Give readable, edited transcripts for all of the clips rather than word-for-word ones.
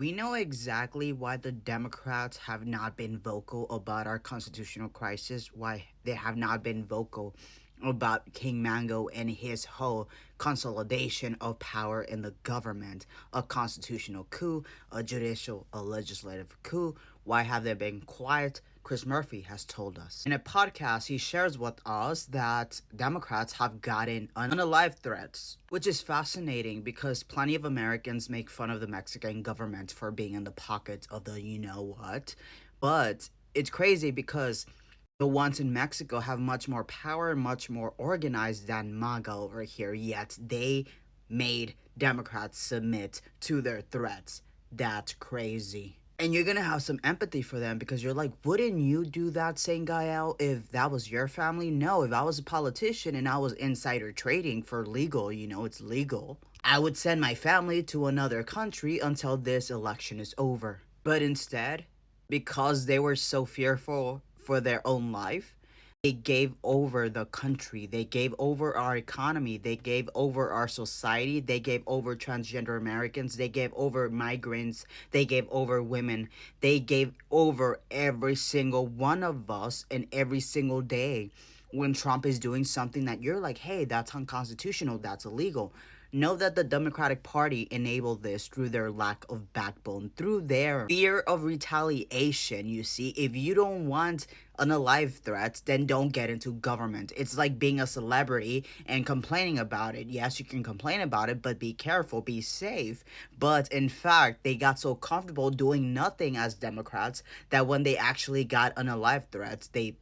We know exactly why the Democrats have not been vocal about our constitutional crisis, why they have not been vocal about King Mango and his whole consolidation of power in the government, a constitutional coup, a legislative coup. Why have they been quiet? Chris Murphy has told us. In a podcast, he shares with us that Democrats have gotten unalive threats, which is fascinating because plenty of Americans make fun of the Mexican government for being in the pocket of the you know what. But it's crazy because the ones in Mexico have much more power, much more organized than MAGA over here, yet they made Democrats submit to their threats. That's crazy. And you're gonna have some empathy for them because you're like, wouldn't you do that, Saint Gael, if that was your family? No, if I was a politician and I was insider trading for legal, it's legal, I would send my family to another country until this election is over. But instead, because they were so fearful for their own life, they gave over the country. They gave over our economy. They gave over our society. They gave over transgender Americans. They gave over migrants. They gave over women. They gave over every single one of us and every single day when Trump is doing something that you're like, hey, that's unconstitutional, that's illegal. Know that the Democratic Party enabled this through their lack of backbone, through their fear of retaliation. You see, if you don't want unalive threats, then don't get into government. It's like being a celebrity and complaining about it. Yes, you can complain about it, but be careful, be safe. But in fact, they got so comfortable doing nothing as Democrats that when they actually got unalive threats, they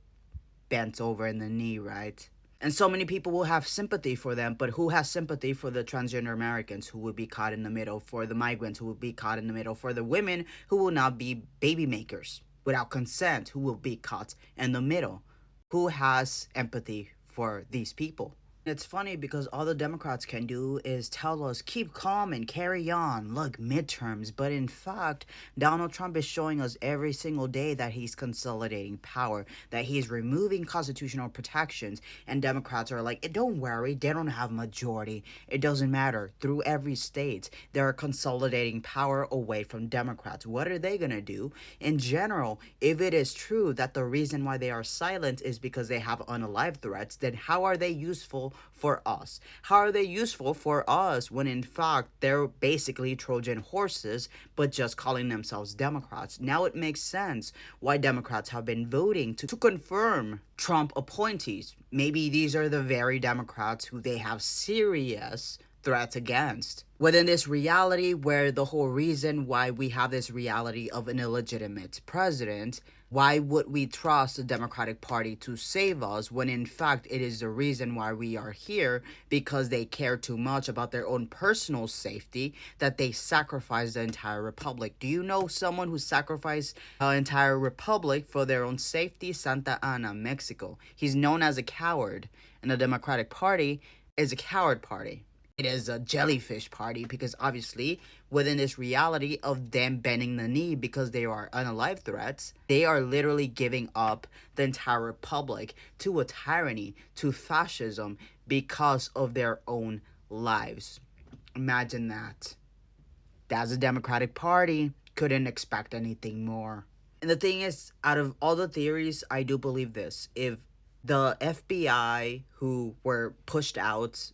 bent over in the knee, right? And so many people will have sympathy for them, but who has sympathy for the transgender Americans who would be caught in the middle, for the migrants who would be caught in the middle, for the women who will not be baby makers without consent, who will be caught in the middle? Who has empathy for these people? It's funny because all the Democrats can do is tell us, keep calm and carry on, look, midterms. But in fact, Donald Trump is showing us every single day that he's consolidating power, that he's removing constitutional protections. And Democrats are like, don't worry, they don't have majority. It doesn't matter. Through every state, they're consolidating power away from Democrats. What are they going to do? In general, if it is true that the reason why they are silent is because they have unalive threats, then how are they useful for us? How are they useful for us when in fact they're basically Trojan horses, but just calling themselves Democrats? Now it makes sense why Democrats have been voting to confirm Trump appointees. Maybe these are the very Democrats who they have serious threats against. Within this reality, where the whole reason why we have this reality of an illegitimate president, why would we trust the Democratic Party to save us when in fact it is the reason why we are here, because they care too much about their own personal safety that they sacrifice the entire republic? Do you know someone who sacrificed an entire republic for their own safety? Santa Ana, Mexico. He's known as a coward, and the Democratic Party is a coward party. It is a jellyfish party because obviously within this reality of them bending the knee because they are unalive threats, they are literally giving up the entire republic to a tyranny, to fascism, because of their own lives. Imagine that. That's the Democratic Party. Couldn't expect anything more. And the thing is, out of all the theories, I do believe this. If the FBI who were pushed out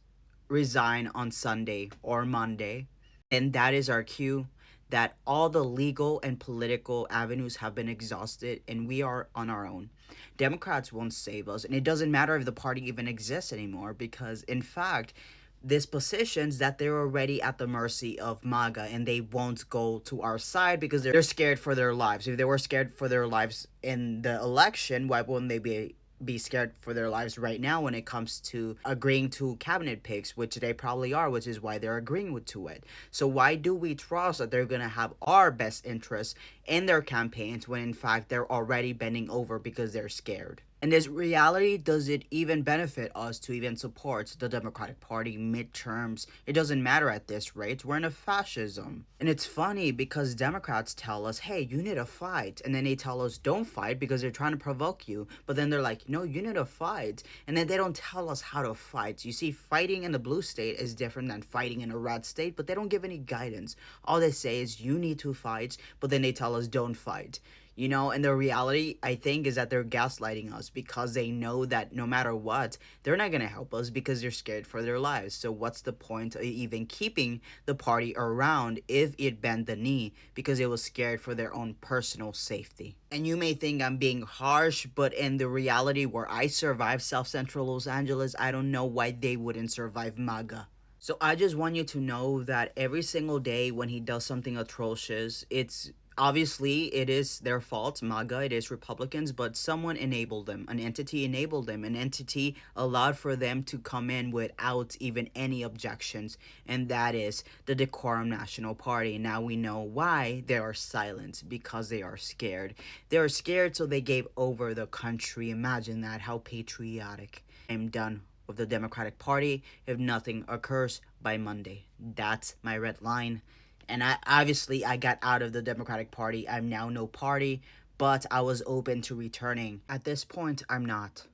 resign on Sunday or Monday, and that is our cue that all the legal and political avenues have been exhausted and we are on our own. Democrats won't save us, and it doesn't matter if the party even exists anymore because, in fact, this positions that they're already at the mercy of MAGA and they won't go to our side because they're scared for their lives. If they were scared for their lives in the election, why wouldn't they be scared for their lives right now when it comes to agreeing to cabinet picks, which they probably are, which is why they're agreeing to it. So why do we trust that they're going to have our best interests in their campaigns when in fact they're already bending over because they're scared? In this reality, does it even benefit us to even support the Democratic Party midterms? It doesn't matter at this rate. We're in a fascism. And it's funny because Democrats tell us, hey, you need to fight. And then they tell us, don't fight because they're trying to provoke you. But then they're like, no, you need to fight. And then they don't tell us how to fight. You see, fighting in the blue state is different than fighting in a red state, but they don't give any guidance. All they say is, you need to fight, but then they tell us, don't fight. And the reality, I think, is that they're gaslighting us because they know that no matter what, they're not going to help us because they're scared for their lives. So what's the point of even keeping the party around if it bent the knee because it was scared for their own personal safety? And you may think I'm being harsh, but in the reality where I survived South Central Los Angeles, I don't know why they wouldn't survive MAGA. So I just want you to know that every single day when he does something atrocious, it's obviously it is their fault, MAGA, it is Republicans, but someone enabled them. An entity enabled them. An entity allowed for them to come in without even any objections, and that is the Decorum National Party. Now we know why they are silent, because they are scared. They are scared, so they gave over the country. Imagine that, how patriotic. I'm done with the Democratic Party if nothing occurs by Monday. That's my red line. And I got out of the Democratic Party. I'm now no party, but I was open to returning. At this point, I'm not.